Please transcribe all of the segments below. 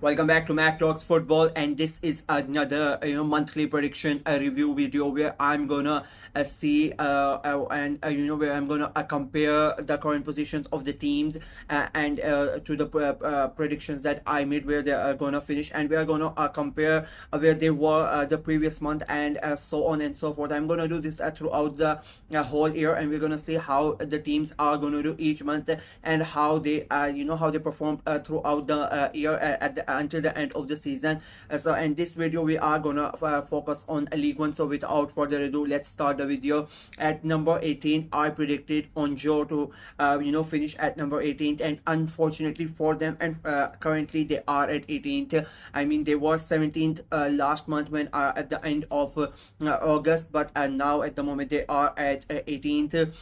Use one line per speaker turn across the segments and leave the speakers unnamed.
Welcome back to Mac Talks Football, and this is another monthly prediction review video where I'm gonna see and where I'm gonna compare the current positions of the teams and to the predictions that I made where they are gonna finish, and we are gonna compare where they were the previous month and so on and so forth. I'm gonna do this throughout the whole year, and we're gonna see how the teams are gonna do each month and how they how they perform throughout the year at the until the end of the season. So in this video we are gonna focus on League One. So without further ado, let's start the video. At number 18, I predicted Onjo to finish at number 18th, and unfortunately for them, and currently they are at 18th. I mean, they were 17th last month when at the end of August, but now at the moment they are at 18th.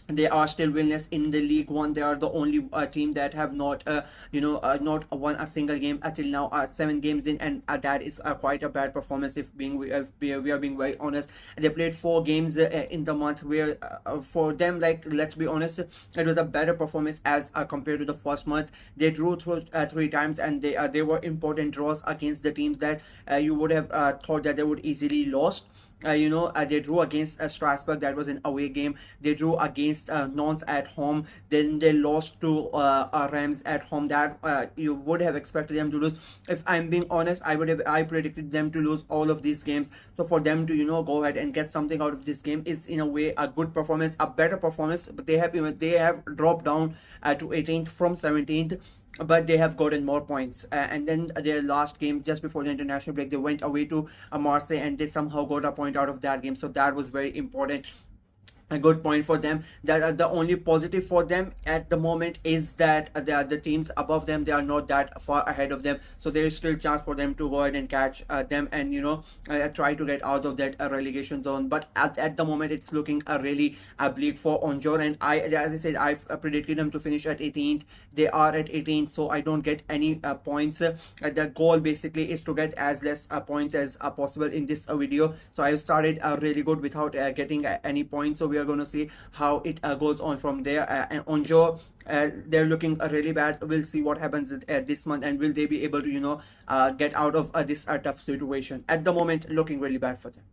They are still winless in the League One. They are the only team that have not not won a single game until now. 7 games in, and that is quite a bad performance if we are being very honest. They played 4 games in the month where for them, like, let's be honest, it was a better performance as compared to the first month. They drew through 3 times, and they were important draws against the teams that you would have thought that they would easily lost. They drew against Strasbourg. That was an away game. They drew against Nantes at home. Then they lost to Reims at home. That you would have expected them to lose. If I'm being honest, I predicted them to lose all of these games. So for them to go ahead and get something out of this game is in a way a good performance, a better performance. But they have dropped down to 18th from 17th, but they have gotten more points. And then their last game just before the international break, they went away to Marseille, and they somehow got a point out of that game. So that was very important, a good point for them. That the only positive for them at the moment is that the teams above them, they are not that far ahead of them, so there is still chance for them to go ahead and catch them and try to get out of that relegation zone. But at the moment it's looking really bleak for Onjor, and as I said, I've predicted them to finish at 18th. They are at 18th, so I don't get any points. The goal basically is to get as less points as possible in this video. So I started really good without getting any points, so we are going to see how it goes on from there. And Onjo, they're looking really bad. We'll see what happens this month, and will they be able to get out of this tough situation. At the moment, looking really bad for them.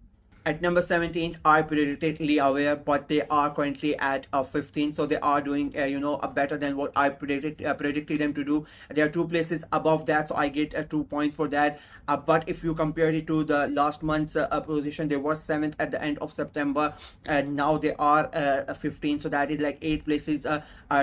At number 17th, I predicted Ligue, but they are currently at 15th, so they are doing better than what I predicted them to do. They are 2 places above that, so I get 2 points for that. But if you compare it to the last month's position, they were 7th at the end of September, and now they are 15th, so that is like 8 places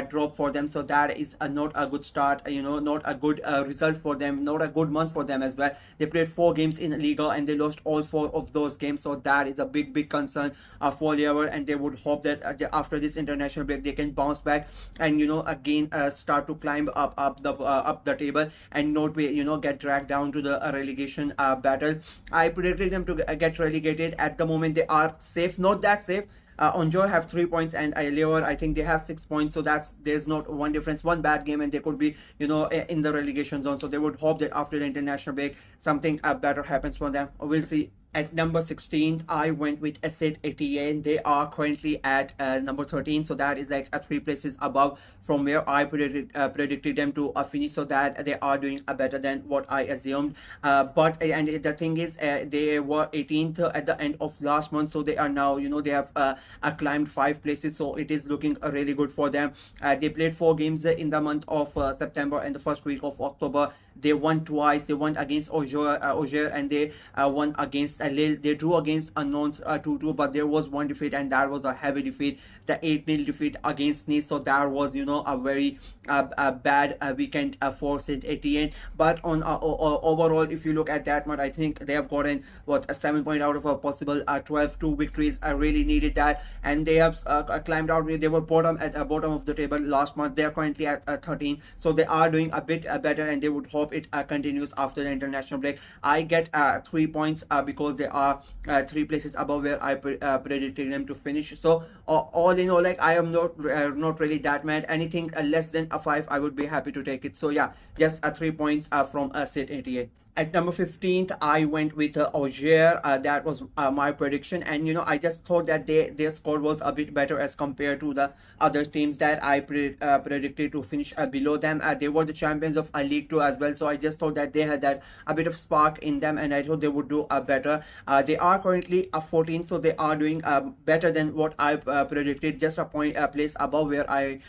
drop for them. So that is not a good start, not a good result for them, not a good month for them as well. They played 4 games in Liga, and they lost all 4 of those games, so that is a big concern for Ligue, and they would hope that after this international break they can bounce back and again start to climb up the table and not be get dragged down to the relegation battle. I predicted them to get relegated. At the moment they are safe, not that safe. Onjor have 3 points, and Ligue, I think they have 6 points, so there's not one difference. One bad game and they could be in the relegation zone, so they would hope that after the international break something better happens for them. We'll see. At number 16, I went with Asset Etienne. They are currently at number 13, so that is like 3 places above from where I predicted them to finish, so that they are doing better than what I assumed. But the thing is, they were 18th at the end of last month, so they are now they have climbed 5 places, so it is looking really good for them. They played 4 games in the month of September and the first week of October. They won twice. They won against Auxerre, and they won against Lille. They drew against Nantes 2-2, but there was one defeat, and that was a heavy defeat, the 8-0 defeat against Nice. So that was a very bad weekend for Saint Etienne. But on overall, if you look at that one, I think they have gotten a 7 point out of a possible 12. 2 victories. I really needed that, and they have climbed out. They were at the bottom of the table last month. They are currently at 13, so they are doing a bit better, and they would hope it continues after the international break. I get 3 points because they are 3 places above where I predicted them to finish. So all in all, like, I am not really that mad. Anything less than a 5, I would be happy to take it. So yeah, just 3 points from Saint Etienne. At number 15th, I went with Auger. That was my prediction, and I just thought that their score was a bit better as compared to the other teams that I predicted to finish below them. They were the champions of League 2 as well, so I just thought that they had that a bit of spark in them, and I thought they would do better. They are currently 14th, so they are doing better than what I predicted, just a place above where I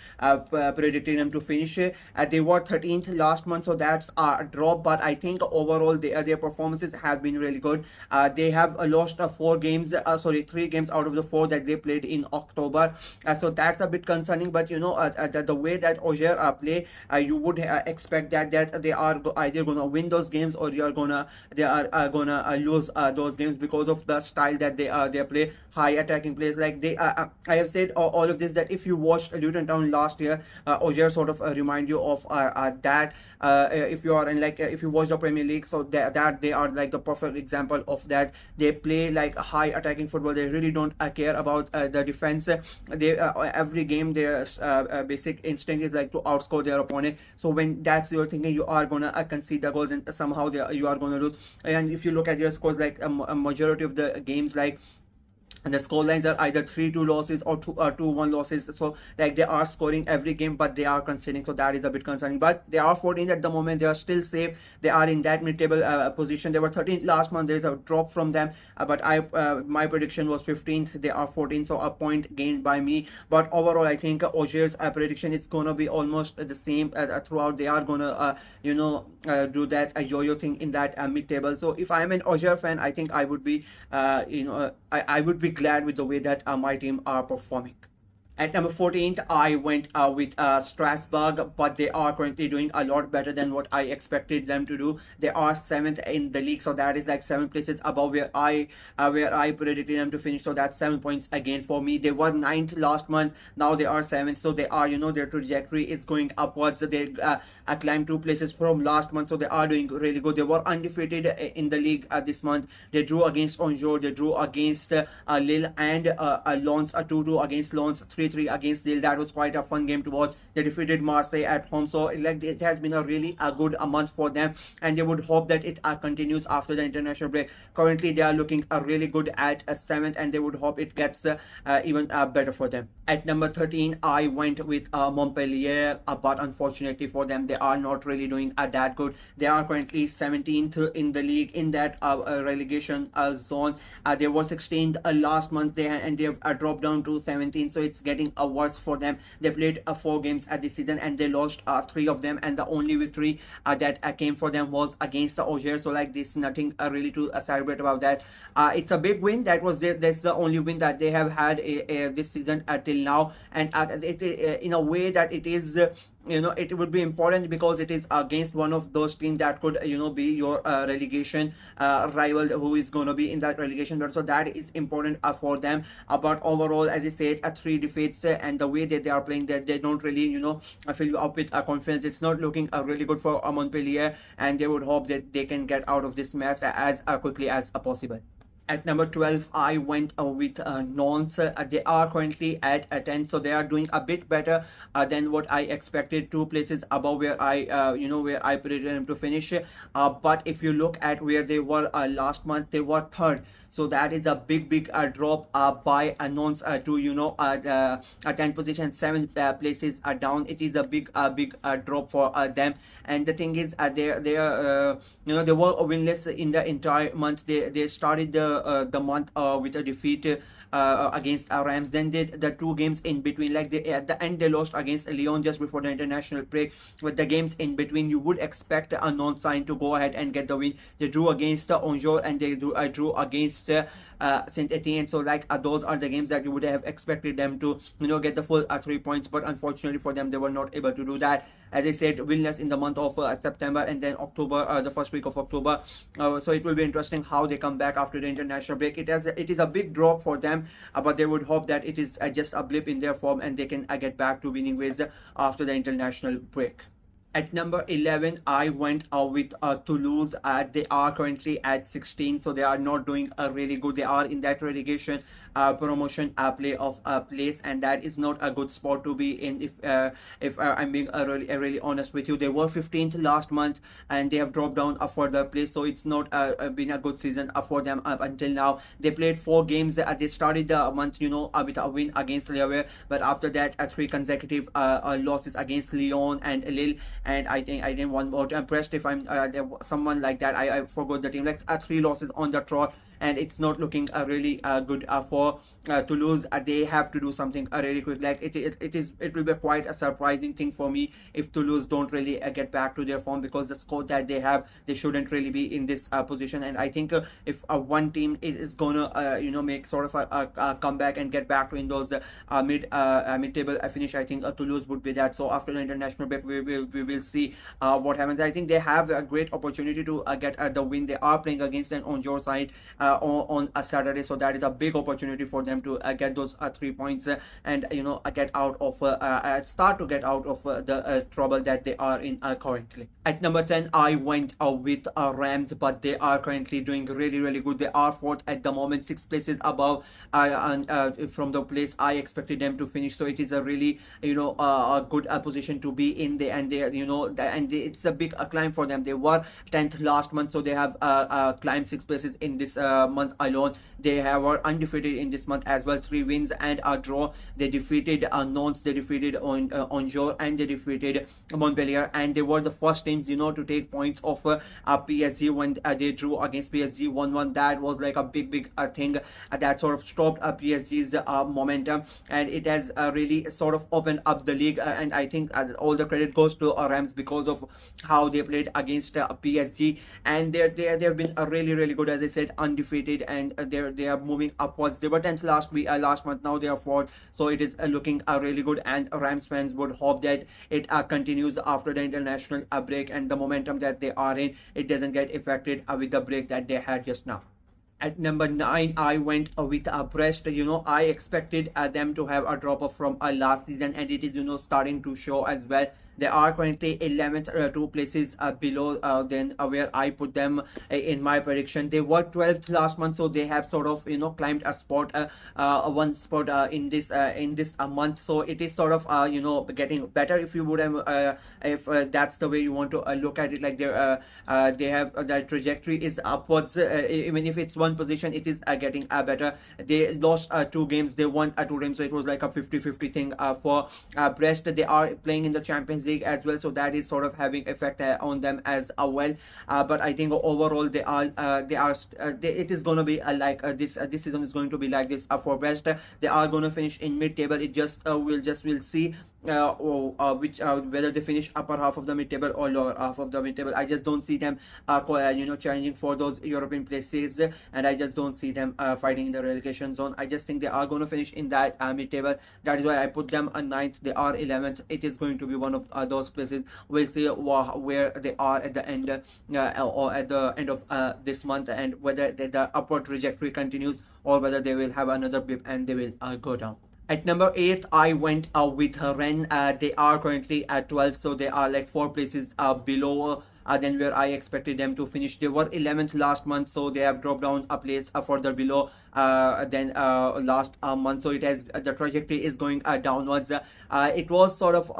predicted them to finish. They were 13th last month, so that's a drop, but I think overall their performances have been really good. They have lost 3 games out of the 4 that they played in October, so that's a bit concerning. But the way that Auger play, you would expect that they are either gonna win those games, or they are gonna lose those games because of the style that they play, high attacking plays. Like I have said all of this, that if you watched Luton Town last year, Auger sort of remind you of that. If you are in if you watch the Premier League, so that they are like the perfect example of that. They play like high attacking football. They really don't care about the defense. They every game their basic instinct is like to outscore their opponent. So when that's your thinking, you are gonna concede the goals, and somehow you are gonna lose. And if you look at their scores, like a majority of the games, like, and the score lines are either 3-2 losses or 2-1 losses. So like they are scoring every game, but they are conceding, so that is a bit concerning. But they are 14th at the moment. They are still safe. They are in that mid-table position. They were 13th last month. There is a drop from them, but my prediction was 15th. They are 14th, so a point gained by me. But overall, I think Auger's prediction is gonna be almost the same throughout. They are gonna do that yo-yo thing in that mid-table. So if I'm an Auger fan, I think I would be I would be glad with the way that my team are performing. At number 14th, I went with Strasbourg, but they are currently doing a lot better than what I expected them to do. They are 7th in the league, so that is like 7 places above where I predicted them to finish. So that's 7 points again for me. They were 9th last month. Now they are 7th, so they are their trajectory is going upwards. They climbed 2 places from last month, so they are doing really good. They were undefeated in the league this month. They drew against Angers, they drew against Lille, and Lens, 2-2 against Lens, 3-3 against Lille. That was quite a fun game to watch. They defeated Marseille at home, so like it has been a really good month for them, and they would hope that it continues after the international break. Currently, they are looking really good at 7th, and they would hope it gets even better for them. At number 13, I went with Montpellier, but unfortunately for them, they are not really doing that good. They are currently 17th in the league, in that relegation zone. They were 16th last month, and they have dropped down to 17th, so it's getting worse for them. They played 4 games at this season, and they lost 3 of them, and the only victory that came for them was against the Auger. So like this, nothing really to celebrate about that. It's a big win. That's the only win that they have had this season till now, and in a way that it is it would be important, because it is against one of those teams that could be your relegation rival, who is going to be in that relegation battle. So that is important for them. But overall, as I said, 3 defeats, and the way that they are playing, that they don't really fill you up with confidence. It's not looking really good for Montpellier, and they would hope that they can get out of this mess as quickly as possible. At number 12, I went with Nantes. They are currently at 10, so they are doing a bit better than what I expected. 2 places above where I predicted them to finish. But if you look at where they were last month, they were 3rd. So that is a big drop by Nantes to 10 position, 7 places are down. It is a big drop for them. And the thing is, they were winless in the entire month. They started the month with a defeat against Rams. Then did the 2 games in between, like at the end they lost against Lyon just before the international break. With the games in between, you would expect a non-sign to go ahead and get the win. They drew against Angers, and they drew against Saint Etienne. So like those are the games that you would have expected them to get the full 3 points, but unfortunately for them, they were not able to do that. As I said, winless in the month of September, and then October, the first week of October. So it will be interesting how they come back after the international break. It is a big drop for them, but they would hope that it is just a blip in their form, and they can get back to winning ways after the international break. At number 11, I went with Toulouse. They are currently at 16, so they are not doing really good. They are in that relegation promotion play of place, and that is not a good spot to be in. If I'm being really honest with you, they were 15th last month, and they have dropped down a further place. So it's not been a good season for them up until now. They played 4 games. They started the month, with a win against Ligue, but after that, 3 consecutive losses against Lyon and Lille, and I think one more. Impressed if I'm someone like that. I forgot the team, like 3 losses on the trot, and it's not looking really good for Toulouse. They have to do something really quick. Like it will be quite a surprising thing for me if Toulouse don't really get back to their form, because the squad that they have, they shouldn't really be in this position. And I think if one team is gonna make sort of a comeback and get back to in those mid-table finish, I think Toulouse would be that. So after the international break, we will see what happens. I think they have a great opportunity to get the win. They are playing against an on-your side on a Saturday, so that is a big opportunity for them to get those 3 points and get out of start to get out of the trouble that they are in currently. At number 10, I went with Rams, but they are currently doing really good. They are fourth at the moment, 6 places above from the place I expected them to finish. So it is a really a good position to be in there, and it's a big climb for them. They were 10th last month, so they have climbed 6 places in this month alone. They were undefeated in this month as well, 3 wins and a draw. They defeated Nantes, they defeated Angers, and they defeated Montpellier, and they were the first teams to take points of PSG when they drew against PSG 1-1. That was like a big thing that sort of stopped PSG's momentum, and it has really sort of opened up the league, and I think all the credit goes to Rams because of how they played against PSG, and they've been really good, as I said, undefeated, and they are moving upwards. They were 10th last month, now they are 4th, so it is looking really good, and Rams fans would hope that it continues after the international break, and the momentum that they are in, it doesn't get affected with the break that they had just now. At number 9, I went with Brest. I expected them to have a drop off from last season, and it is starting to show as well. They are currently 11th, 2 places below than where I put them in my prediction. They were 12th last month, so they have sort of climbed a spot, one spot in this month. So it is sort of getting better, if you would have if that's the way you want to look at it. Like they have their trajectory is upwards. Even if it's one position, it is getting better. They lost 2 games, they won 2 games, so it was like a 50-50 thing for Brest. They are playing in the Champions League as well, so that is sort of having effect on them as well. But I think overall it is going to be like this season is going to be like this for Brest. They are going to finish in mid-table. It just we'll see whether they finish upper half of the mid-table or lower half of the mid-table. I just don't see them challenging for those European places, and I just don't see them fighting in the relegation zone. I just think they are going to finish in that mid-table. That is why I put them on 9th. They are 11th. It is going to be one of those places. We'll see where they are at the end or at the end of this month, and whether the upward trajectory continues or whether they will have another blip and they will go down. At number 8, I went with Rennes. They are currently at 12, so they are like 4 places below than where I expected them to finish. They were 11th last month, so they have dropped down a place further below than last month. So it has the trajectory is going downwards. It was sort of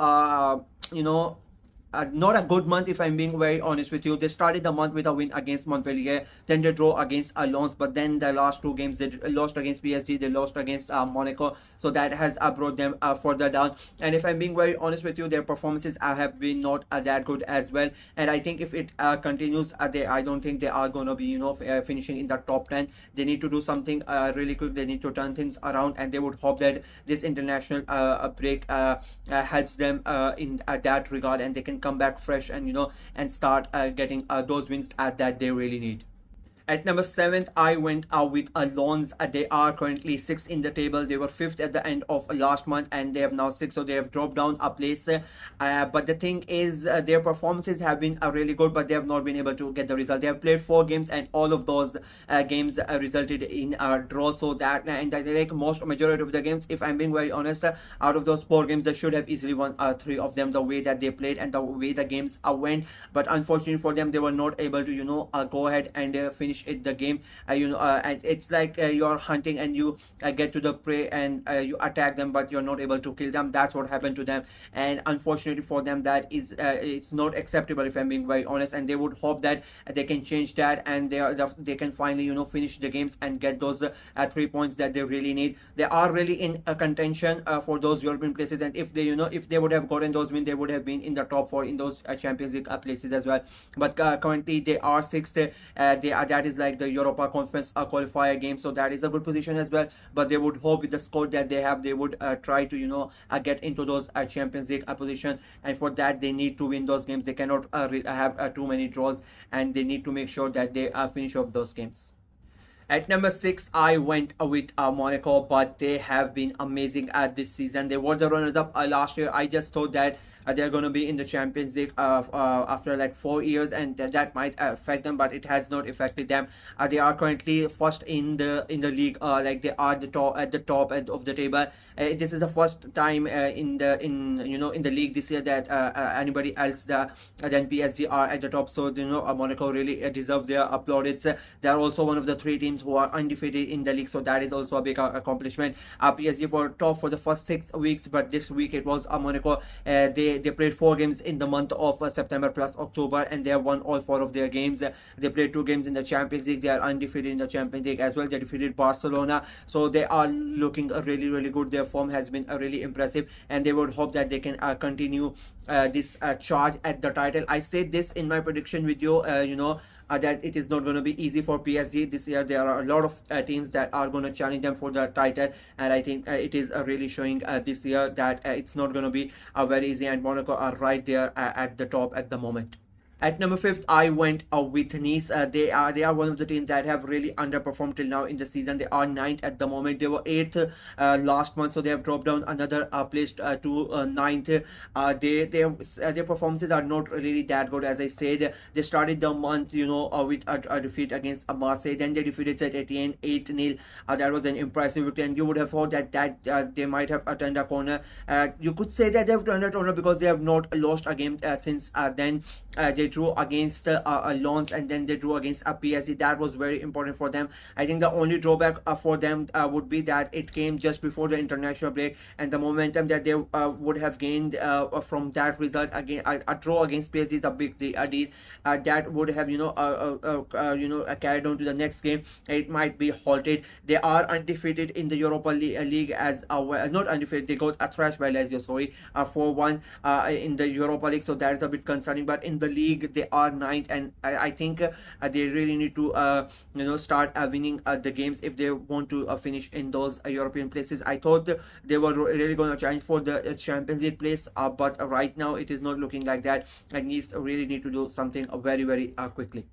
not a good month, if I'm being very honest with you. They started the month with a win against Montpellier, then they draw against Lens, but then the last 2 games they lost against PSG, they lost against Monaco, so that has brought them further down. And if I'm being very honest with you, their performances have been not that good as well, and I think if it continues, I don't think they are going to be finishing in the top 10. They need to do something really quick. They need to turn things around, and they would hope that this international break helps them in that regard, and they can come back fresh and and start getting those wins that they really need. At number 7th, I went out with Lons. They are currently 6th in the table. They were 5th at the end of last month, and they have now 6th, so they have dropped down a place. But the thing is, their performances have been really good, but they have not been able to get the result. They have played 4 games, and all of those games resulted in a draw. So that, and like most majority of the games, if I'm being very honest, out of those 4 games, they should have easily won 3 of them. The way that they played and the way the games went, but unfortunately for them, they were not able to go ahead and finish the game. And it's like you're hunting and you get to the prey and you attack them, but you're not able to kill them. That's what happened to them, and unfortunately for them, that is it's not acceptable, if I'm being very honest. And they would hope that they can change that, and they can finally finish the games and get those 3 points that they really need. They are really in a contention for those European places, and if they if they would have gotten those wins, they would have been in the top 4 in those Champions League places as well. But currently they are 6th. That is like the Europa Conference qualifier game, so that is a good position as well. But they would hope with the score that they have, they would try to get into those Champions League position, and for that they need to win those games. They cannot have too many draws, and they need to make sure that they finish off those games. At number 6, I went with Monaco, but they have been amazing at this season. They were the runners-up last year. I just thought that they're going to be in the Champions League after like 4 years, and that might affect them, but it has not affected them. They are currently first in the league. Like they are at the top end of the table. This is the first time in the league this year that anybody else than PSG are at the top. So Monaco really deserve their plaudits. They are also one of the 3 teams who are undefeated in the league, so that is also a big accomplishment. PSG for top for the first 6 weeks, but this week it was Monaco. They played 4 games in the month of September plus October, and they have won all 4 of their games. They played 2 games in the Champions League. They are undefeated in the Champions League as well. They defeated Barcelona, so they are looking really good. Their form has been really impressive, and they would hope that they can continue this charge at the title. I said this in my prediction video, that it is not going to be easy for PSG this year. There are a lot of teams that are going to challenge them for the title, and I think it is really showing this year that it's not going to be very easy, and Monaco are right there at the top at the moment. At number 5th, I went with Nice. They are one of the teams that have really underperformed till now in the season. They are 9th at the moment. They were 8th last month, so they have dropped down another place to 9th. Their performances are not really that good, as I said. They started the month, with a defeat against Marseille. Then they defeated Saint Etienne 8-0. That was an impressive victory, and you would have thought that they might have turned a corner. You could say that they've turned a corner because they have not lost a game since then. They drew against Lens, and then they drew against PSG. That was very important for them. I think the only drawback for them would be that it came just before the international break, and the momentum that they would have gained from that result, again a draw against PSG is a big deal. That would have carried on to the next game. It might be halted. They are undefeated in the Europa League as well. Not undefeated, they got thrashed by Lazio, 4-1 in the Europa League, so that is a bit concerning. But in the league they are 9th, and I think they really need to start winning the games if they want to finish in those European places. I thought they were really going to challenge for the Champions League place, but right now it is not looking like that, and Nice really need to do something very quickly.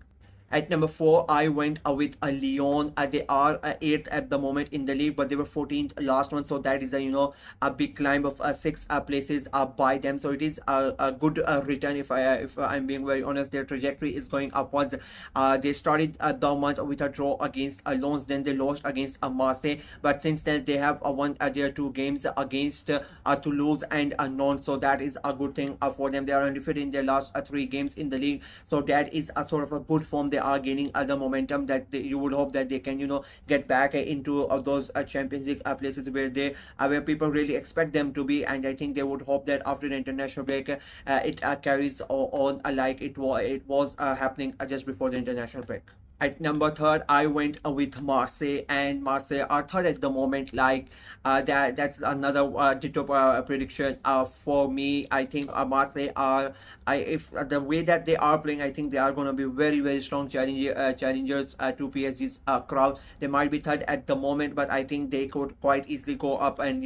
At number 4, I went with Lyon. They are 8th at the moment in the league, but they were 14th last month, so that is a big climb of 6 places by them. So it is a good return. If I'm being very honest, their trajectory is going upwards. They started the month with a draw against Lens, then they lost against Marseille, but since then they have won their 2 games against Toulouse and Nantes, so that is a good thing for them. They are undefeated in their last 3 games in the league, so that is a sort of a good form. They are gaining other momentum that you would hope that they can get back into those Champions League places where people really expect them to be, and I think they would hope that after the international break it carries on like it was happening just before the international break. At number 3rd, I went with Marseille, and Marseille are 3rd at the moment. Like that's another ditto prediction for me. I think Marseille are, if the way that they are playing, I think they are going to be very strong. strong challengers to PSG's crowd. They might be third at the moment, but I think they could quite easily go up and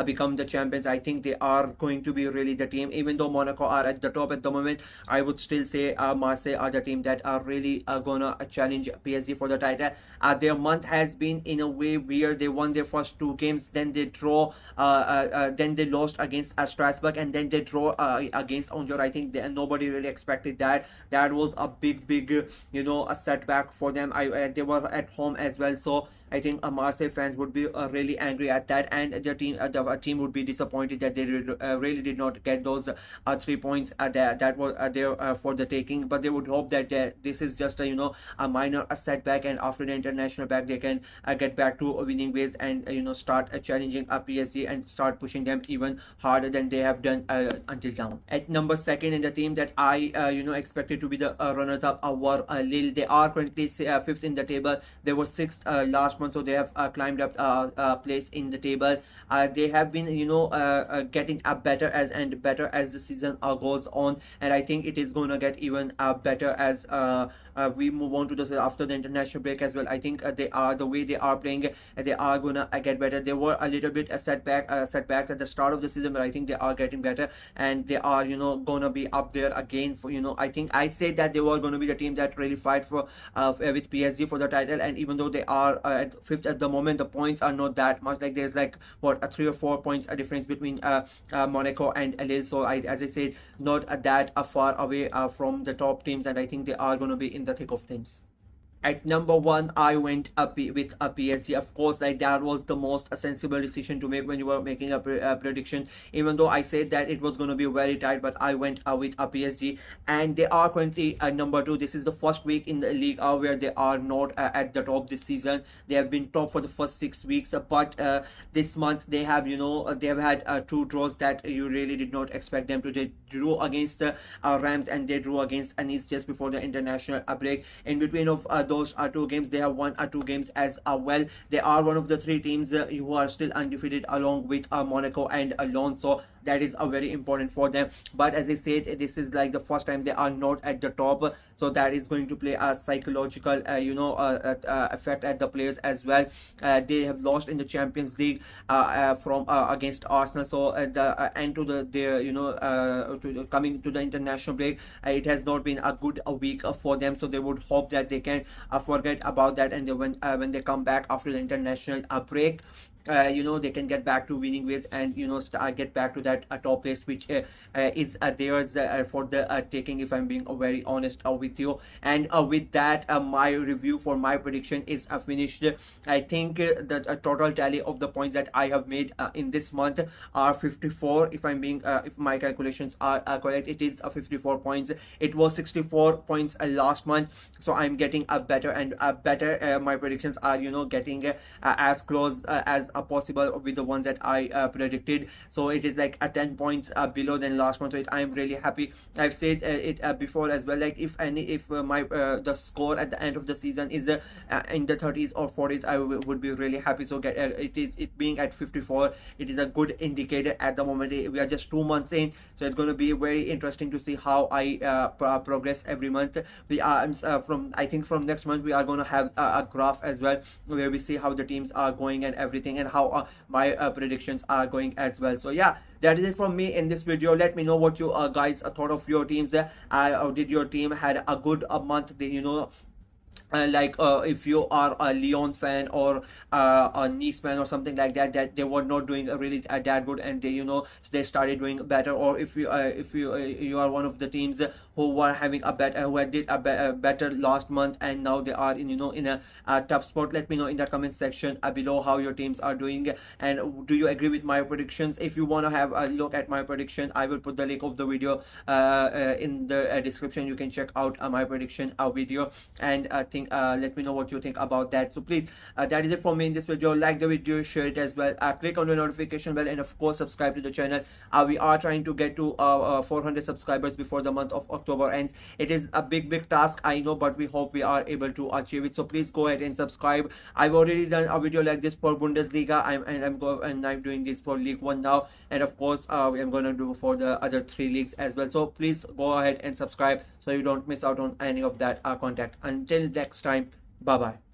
become the champions. I think they are going to be really the team. Even though Monaco are at the top at the moment, I would still say Marseille are the team that are really gonna challenge PSG for the title. Their month has been in a way weird. They won their first two games, then they draw, then they lost against Strasbourg, and then they draw against Angers. I think nobody really expected that. That was a big a setback for them. They were at home as well, so I think Marseille fans would be really angry at that, and the team would be disappointed that they really did not get those 3 points that were there for the taking. But they would hope that this is just a minor setback, and after the international back they can get back to winning ways and start challenging PSG and start pushing them even harder than they have done until now. At number second, in the team that I expected to be the runners up were Lille. They are currently fifth in the table. They were sixth last month, so they have climbed up place in the table. They have been getting better as the season goes on, and I think it is going to get even better as we move on to the after the international break as well. I think they are the way they are playing, they are gonna get better. They were a little bit setbacks at the start of the season, but I think they are getting better, and they are gonna be up there again for I think I'd say that they were gonna be the team that really fight for with PSG for the title. And even though they are at fifth at the moment, the points are not that much. Like there's like what a 3 or 4 points a difference between Monaco and Lille. So as I said, not that far away from the top teams, and I think they are going to be in the thick of things. At number one, I went up with a PSG. Of course, like that was the most sensible decision to make when you were making a prediction. Even though I said that it was going to be very tight, but I went with a PSG, and they are currently number two. This is the first week in the league where they are not at the top this season. They have been top for the first 6 weeks, but this month they have they have had 2 draws that you really did not expect them to. They drew against Rams, and they drew against Nice just before the international break. In between of those 2 games, they have won 2 games as well. They are one of the 3 teams who are still undefeated, along with Monaco and Lyon. So that is very important for them. But as I said, this is like the first time they are not at the top, so that is going to play a psychological effect at the players as well. They have lost in the Champions League from against Arsenal, so the end to their coming to the international break, it has not been a good week for them. So they would hope that they can forget about that, and when they come back after the international break, they can get back to winning ways and get back to that top place which is theirs for the taking, if I'm being very honest with you. And with that, my review for my prediction is finished. I think the total tally of the points that I have made in this month are 54. If my calculations are correct, it is 54 points. It was 64 points last month, so I'm getting better and better. My predictions are getting as close as possible with the ones that I predicted. So it is like 10 points below than last month. So I am really happy. I've said it before as well. Like if my the score at the end of the season is in the 30s or 40s, I would be really happy. So it being at 54, it is a good indicator at the moment. We are just 2 months in, so it's going to be very interesting to see how I progress every month. We are I think from next month we are going to have a graph as well, where we see how the teams are going and everything, and how my predictions are going as well. So yeah, that is it from me in this video. Let me know what you guys thought of your teams. Did your team had a good month? If you are a Lyon fan or a Nice fan or something like that, that they were not doing really that good, and they started doing better. Or if you you are one of the teams who were having did a better last month, and now they are in a tough spot. Let me know in the comment section below how your teams are doing, and do you agree with my predictions? If you want to have a look at my prediction, I will put the link of the video in the description. You can check out my prediction video, and let me know what you think about that. So please, that is it for me in this video. Like the video, share it as well, click on the notification bell, and of course subscribe to the channel. We are trying to get to 400 subscribers before the month of October. October ends. It is a big task, I know, but we hope we are able to achieve it. So please go ahead and subscribe. I've already done a video like this for Bundesliga. I'm doing this for League One now, and of course I'm gonna do for the other three leagues as well. So please go ahead and subscribe so you don't miss out on any of that content. Until next time, bye bye.